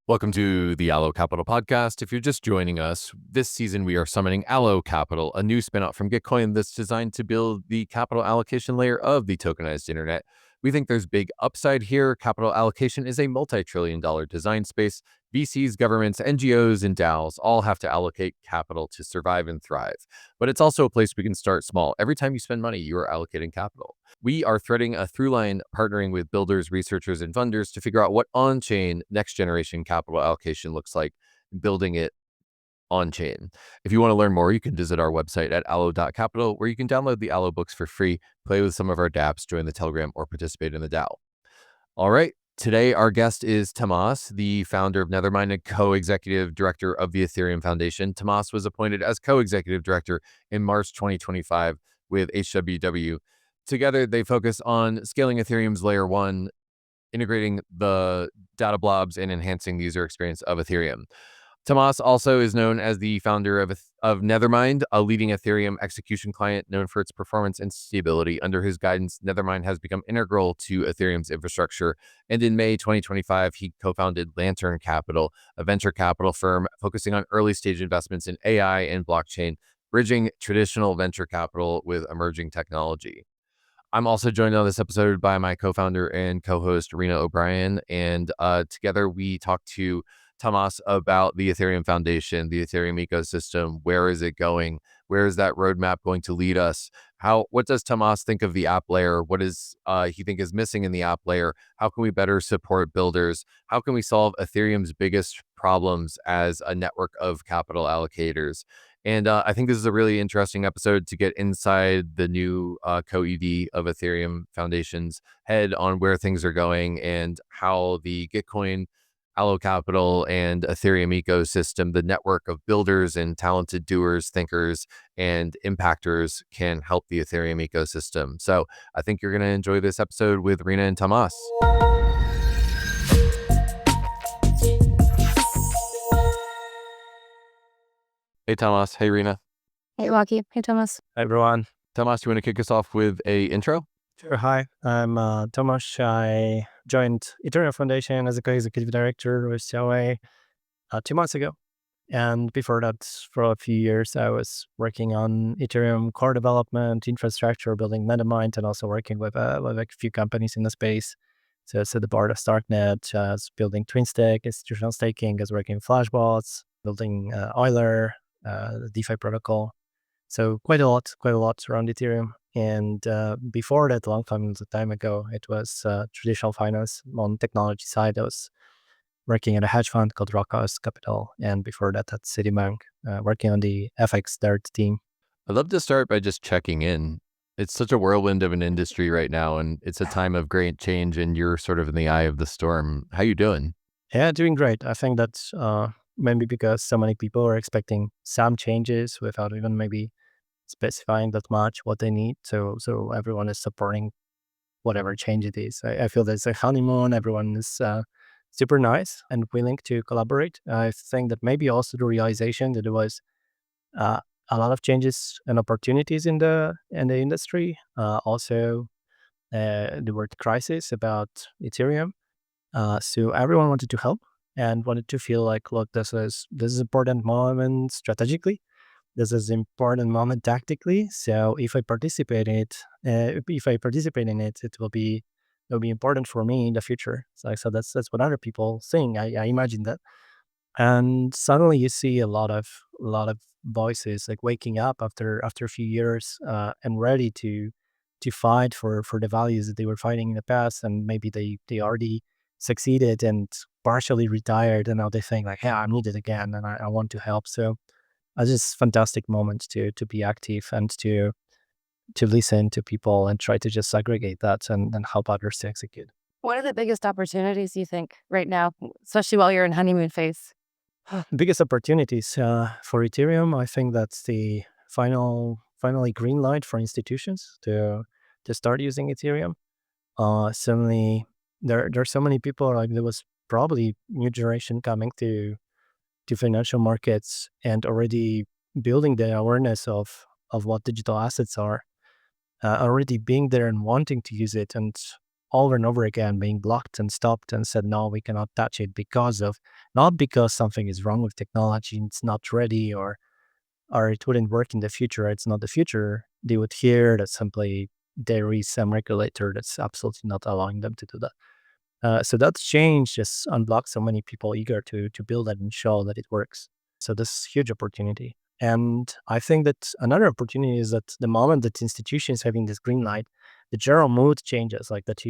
Welcome to the Allo Capital podcast. If you're just joining us, this season we are summoning Allo Capital, a new spinout from Gitcoin that's designed to build the capital allocation layer of the tokenized internet. We think there's big upside here. Capital allocation is a multi-trillion-dollar design space. VCs, governments, NGOs, and DAOs all have to allocate capital to survive and thrive. But it's also a place we can start small. Every time you spend money, you are allocating capital. We are threading a through line, partnering with builders, researchers, and funders to figure out what on-chain next generation capital allocation looks like, building it on-chain. If you want to learn more, you can visit our website at allo.capital, where you can download the Allo books for free, play with some of our dApps, join the Telegram, or participate in the DAO. All right. Today, our guest is Tomas, the founder of Nethermind and co-executive director of the Ethereum Foundation. Tomas was appointed as co-executive director in March 2025 with HWW. Together, they focus on scaling Ethereum's layer one, integrating the data blobs, and enhancing the user experience of Ethereum. Tomas also is known as the founder of Nethermind, a leading Ethereum execution client known for its performance and stability. Under his guidance, Nethermind has become integral to Ethereum's infrastructure. And in May 2025, he co-founded Lantern Capital, a venture capital firm focusing on early-stage investments in AI and blockchain, bridging traditional venture capital with emerging technology. I'm also joined on this episode by my co-founder and co-host, Rena O'Brien. And together we talked to Tomas about the Ethereum Foundation, the Ethereum ecosystem. Where is it going? Where is that roadmap going to lead us? What does Tomas think of the app layer? What does he think is missing in the app layer? How can we better support builders? How can we solve Ethereum's biggest problems as a network of capital allocators? And I think this is a really interesting episode to get inside the new co-ED of Ethereum Foundation's head on where things are going and how the Gitcoin, Allo Capital, and Ethereum ecosystem, the network of builders and talented doers, thinkers, and impactors can help the Ethereum ecosystem. So I think you're going to enjoy this episode with Rena and Tomas. Hey, Tomas. Hey, Rena. Hey, Waki. Hey, Tomas. Hi, everyone. Tomas, you want to kick us off with a intro? Sure. Hi, I'm Tomas. I joined Ethereum Foundation as a co-executive director with COA 2 months ago. And before that, for a few years, I was working on Ethereum core development, infrastructure, building Nethermind, and also working with a few companies in the space. So the board of Starknet, building TwinStake, institutional staking, as working with Flashbots, building Euler, the DeFi protocol. So quite a lot around Ethereum. And before that, a long time ago, it was traditional finance on technology side. I was working at a hedge fund called Rockhouse Capital, and before that at Citibank, working on the FX Dart team. I'd love to start by just checking in. It's such a whirlwind of an industry right now, and it's a time of great change, and you're sort of in the eye of the storm. How you doing? Yeah, doing great. I think that's maybe because so many people are expecting some changes without even maybe specifying that much what they need. So everyone is supporting whatever change it is. I feel there's a honeymoon. Everyone is super nice and willing to collaborate. I think that maybe also the realization that there was a lot of changes and opportunities in the industry. Also, the word crisis about Ethereum. So everyone wanted to help and wanted to feel like, look, this is important moment strategically. This is important moment tactically. So if I participate in it, it will be important for me in the future. So that's what other people think. I imagine that. And suddenly you see a lot of voices like waking up after a few years and ready to fight for the values that they were fighting in the past, and maybe they already succeeded and partially retired, and now they think like, yeah, I'm needed again, and I want to help. So it's just fantastic moment to be active and to listen to people and try to just aggregate that and help others to execute. What are the biggest opportunities you think right now, especially while you're in honeymoon phase? Biggest opportunities for Ethereum, I think that's the finally green light for institutions to start using Ethereum. Suddenly, there's so many people, like there was probably new generation coming to financial markets and already building the awareness of what digital assets are, already being there and wanting to use it, and over and over again being blocked and stopped and said, no, we cannot touch it not because something is wrong with technology, it's not ready, or it wouldn't work in the future, it's not the future. They would hear that simply there is some regulator that's absolutely not allowing them to do that. So that change just unblocks so many people eager to build it and show that it works. So this is huge opportunity. And I think that another opportunity is that the moment that institutions having this green light, the general mood changes. Like that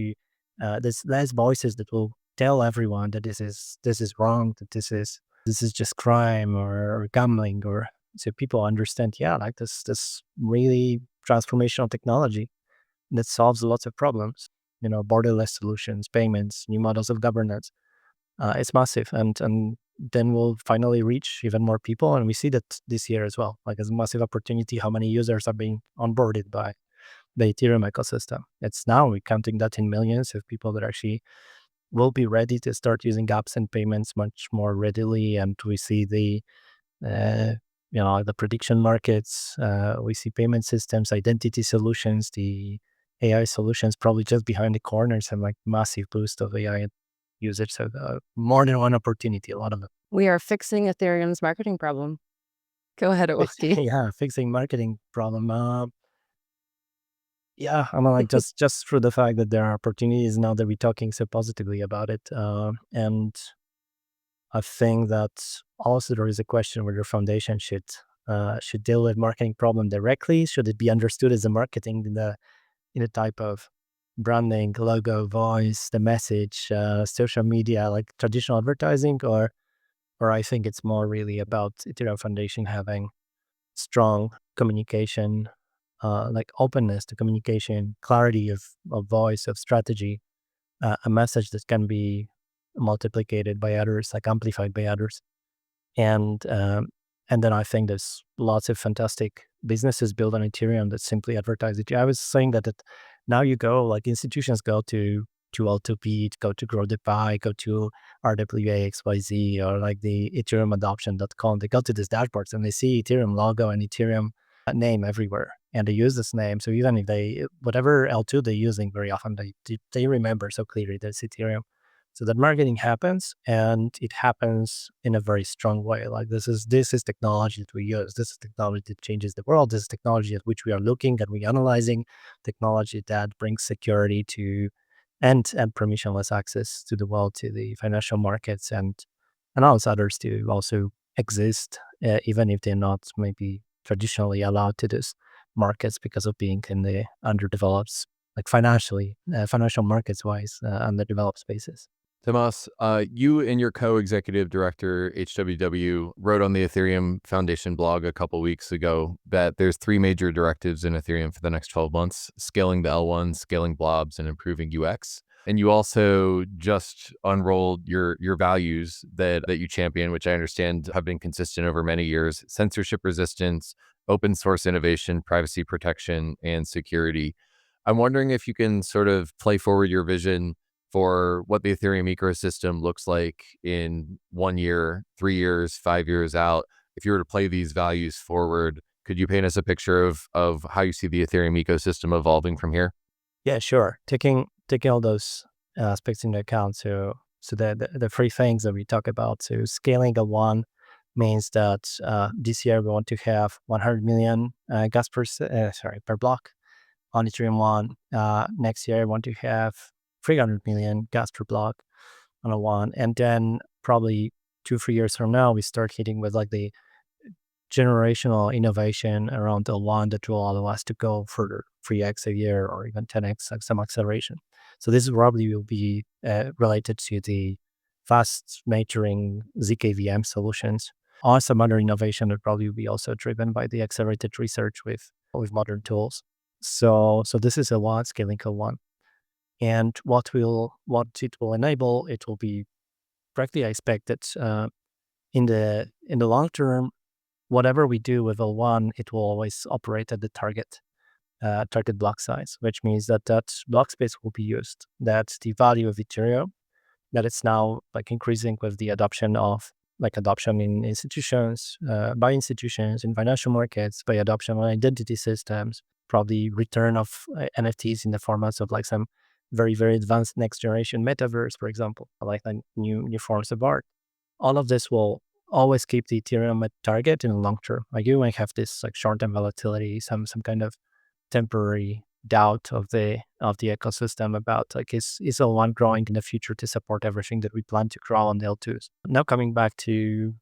there's less voices that will tell everyone that this is wrong, that this is just crime or gambling, or so people understand. Yeah, like this really transformational technology that solves lots of problems. Borderless solutions, payments, new models of governance. It's massive, and then we'll finally reach even more people, and we see that this year as well. Like, it's a massive opportunity. How many users are being onboarded by the Ethereum ecosystem? It's now we're counting that in millions of people that actually will be ready to start using apps and payments much more readily, and we see uh, the prediction markets. We see payment systems, identity solutions, the AI solutions probably just behind the corners, and like massive boost of AI usage. So more than one opportunity, a lot of them. We are fixing Ethereum's marketing problem. Go ahead, Oski. Yeah, fixing marketing problem. Yeah, I mean, like just through the fact that there are opportunities now that we're talking so positively about it, and I think that also there is a question whether foundation should deal with marketing problem directly. Should it be understood as a marketing in the type of branding, logo, voice, the message, social media, like traditional advertising, or I think it's more really about Ethereum Foundation having strong communication, like openness to communication, clarity of voice, of strategy, a message that can be multiplicated by others, like amplified by others. And then I think there's lots of fantastic businesses built on Ethereum that simply advertise it. I was saying that now you go, like institutions go to L2P, go to Grow the Pie, go to RWA XYZ, or like the EthereumAdoption.com. They go to these dashboards and they see Ethereum logo and Ethereum name everywhere, and they use this name. So even if whatever L2 they're using, very often they remember so clearly that it's Ethereum. So that marketing happens, and it happens in a very strong way. Like this is technology that we use. This is technology that changes the world. This is technology at which we are looking and we analyzing. Technology that brings security to and permissionless access to the world, to the financial markets, and allows others to also exist, even if they're not maybe traditionally allowed to these markets because of being in the underdeveloped, like financial markets wise, underdeveloped spaces. Tomas, you and your co-executive director, HWW, wrote on the Ethereum Foundation blog a couple weeks ago that there's 3 major directives in Ethereum for the next 12 months: scaling the L1, scaling blobs, and improving UX. And you also just unrolled your values that you champion, which I understand have been consistent over many years: censorship resistance, open source innovation, privacy protection, and security. I'm wondering if you can sort of play forward your vision for what the Ethereum ecosystem looks like in 1 year, 3 years, 5 years out. If you were to play these values forward, could you paint us a picture of how you see the Ethereum ecosystem evolving from here? Yeah, sure. Taking all those aspects into account. So the 3 things that we talk about. So scaling a one means that this year we want to have 100 million gas per block on Ethereum one. Next year we want to have 300 million gas per block on a one, and then probably 2-3 years from now we start hitting with like the generational innovation around the one that will allow us to go further, 3x a year or even 10x, like some acceleration. So this probably will be related to the fast maturing zkVM solutions, or some other innovation that probably will be also driven by the accelerated research with modern tools. So this is a one, scaling a one. And what it will enable, it will be correctly, I expect that in the long term, whatever we do with L1, it will always operate at the target block size, which means that block space will be used. That's the value of Ethereum, that it's now like increasing with the adoption in institutions, by institutions in financial markets, by adoption on identity systems, probably return of NFTs in the formats of like some very, very advanced next generation metaverse, for example, like new forms of art. All of this will always keep the Ethereum at target in the long term. Like you might have this like short-term volatility, some kind of temporary doubt of the ecosystem about like is L1 growing in the future to support everything that we plan to grow on the L2s. Now coming back to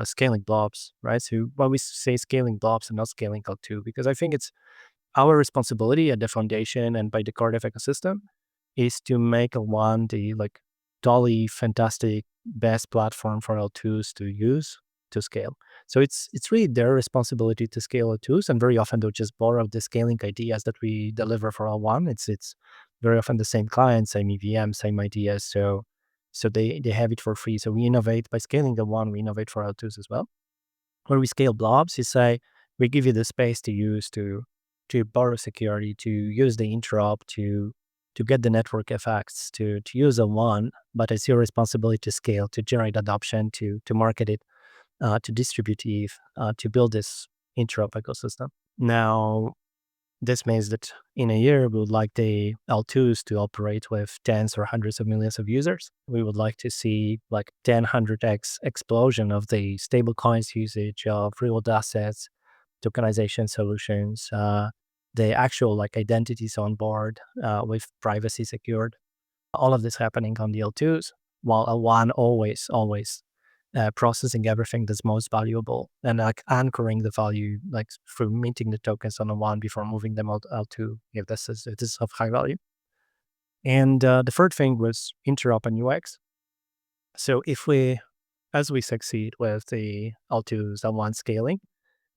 scaling blobs, right? So why we say scaling blobs and not scaling L2, because I think it's our responsibility at the foundation and by the Cardiff ecosystem is to make L1 the like totally fantastic best platform for L2s to use to scale. So it's really their responsibility to scale L2s, and very often they'll just borrow the scaling ideas that we deliver for L1. It's very often the same client, same EVM, same ideas. So they have it for free. So we innovate by scaling L1, we innovate for L2s as well. Where we scale blobs is say we give you the space to use to borrow security, to use the interop, to get the network effects, to use L1, but it's your responsibility to scale, to generate adoption, to market it, to distribute ETH, to build this interop ecosystem. Now, this means that in a year, we would like the L2s to operate with tens or hundreds of millions of users. We would like to see like 100x explosion of the stablecoins usage of real-world assets, tokenization solutions, the actual like identities on board with privacy secured. All of this happening on the L2s, while L1 always processing everything that's most valuable and like anchoring the value like through minting the tokens on L1 before moving them out to if this is of high value. And the third thing was interop and UX. So as we succeed with the L2s L1 scaling,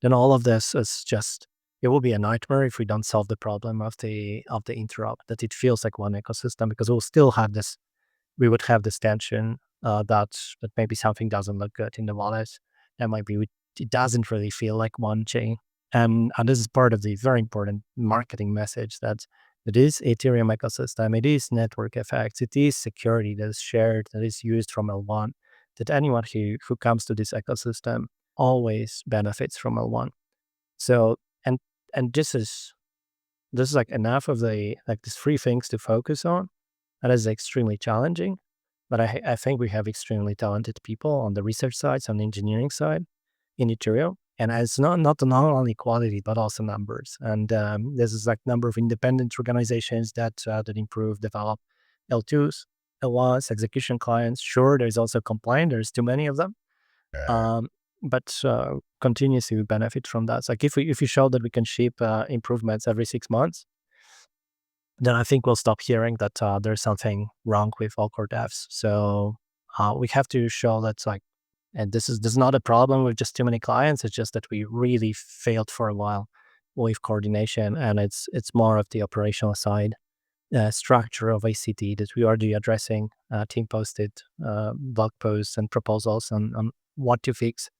then all of this is just, it will be a nightmare if we don't solve the problem of the interop, that it feels like one ecosystem, because we'll still have this, we would have this tension that maybe something doesn't look good in the wallet, and maybe it doesn't really feel like one chain. And this is part of the very important marketing message that it is Ethereum ecosystem, it is network effects, it is security that is shared, that is used from L1, that anyone who comes to this ecosystem always benefits from L1. So, and this is like enough of the, like these three things to focus on. That is extremely challenging, but I think we have extremely talented people on the research side, on the engineering side in Ethereum. And it's not only quality, but also numbers. And this is like number of independent organizations that improve, develop L2s, L1s, execution clients. Sure, there's also compliant. There's too many of them. But continuously benefit from that. So like if you show that we can ship improvements every 6 months, then I think we'll stop hearing that there's something wrong with all core devs. So we have to show that like, and this is not a problem with just too many clients. It's just that we really failed for a while with coordination, and it's more of the operational side structure of ACT that we are addressing. Team posted blog posts and proposals on what to fix.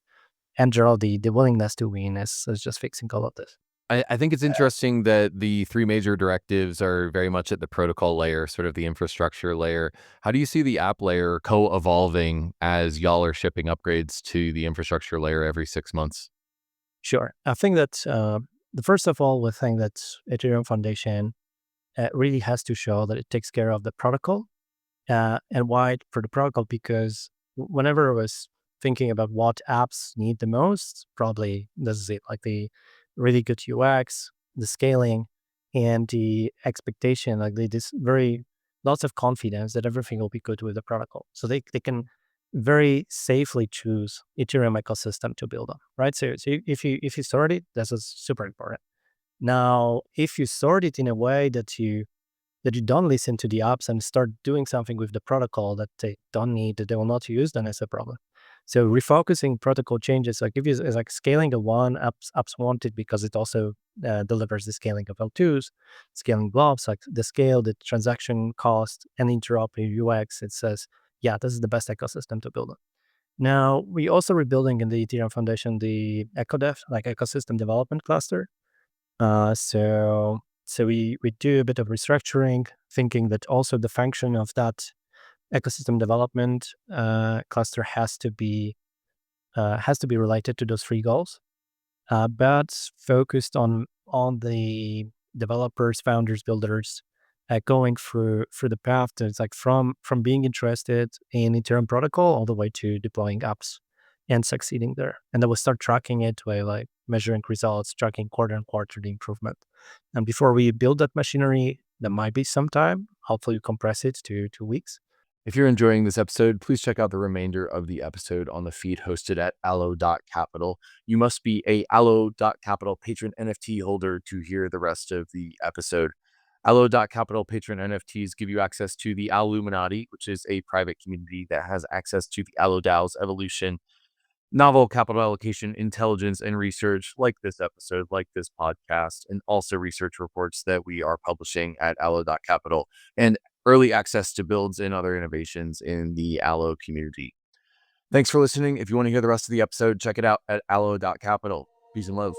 And general, the willingness to win is just fixing all of this. I think it's interesting that the three major directives are very much at the protocol layer, sort of the infrastructure layer. How do you see the app layer co-evolving as y'all are shipping upgrades to the infrastructure layer every 6 months? Sure. I think that the first of all, we think that Ethereum Foundation really has to show that it takes care of the protocol. And why for the protocol? Because whenever I was thinking about what apps need the most, probably this is it, like the really good UX, the scaling, and the expectation, like this very lots of confidence that everything will be good with the protocol. So they can very safely choose Ethereum ecosystem to build on, right? So if you sort it, this is super important. Now, if you sort it in a way that you don't listen to the apps and start doing something with the protocol that they don't need, that they will not use, then it's a problem. So refocusing protocol changes, like if you is like scaling L1, apps want it because it also delivers the scaling of L2s, scaling blobs, like the scale, the transaction cost, and interop UX. It says, yeah, this is the best ecosystem to build on. Now, we also rebuilding in the Ethereum Foundation the EcoDev, like ecosystem development cluster. So we do a bit of restructuring, thinking that also the function of that ecosystem development cluster has to be related to those three goals, but focused on the developers, founders, builders, going through the path that's like from being interested in Ethereum protocol all the way to deploying apps and succeeding there. And then we start tracking it by like measuring results, tracking quarter and quarter the improvement. And before we build that machinery, there might be some time. Hopefully, you compress it to 2 weeks. If you're enjoying this episode, please check out the remainder of the episode on the feed hosted at allo.capital. You must be a allo.capital patron NFT holder to hear the rest of the episode. Allo.capital patron NFTs give you access to the Alluminati, which is a private community that has access to the Allo DAO's evolution, novel capital allocation, intelligence, and research like this episode, like this podcast, and also research reports that we are publishing at allo.capital, and early access to builds and other innovations in the Allo community. Thanks for listening. If you want to hear the rest of the episode, check it out at allo.capital. Peace and love.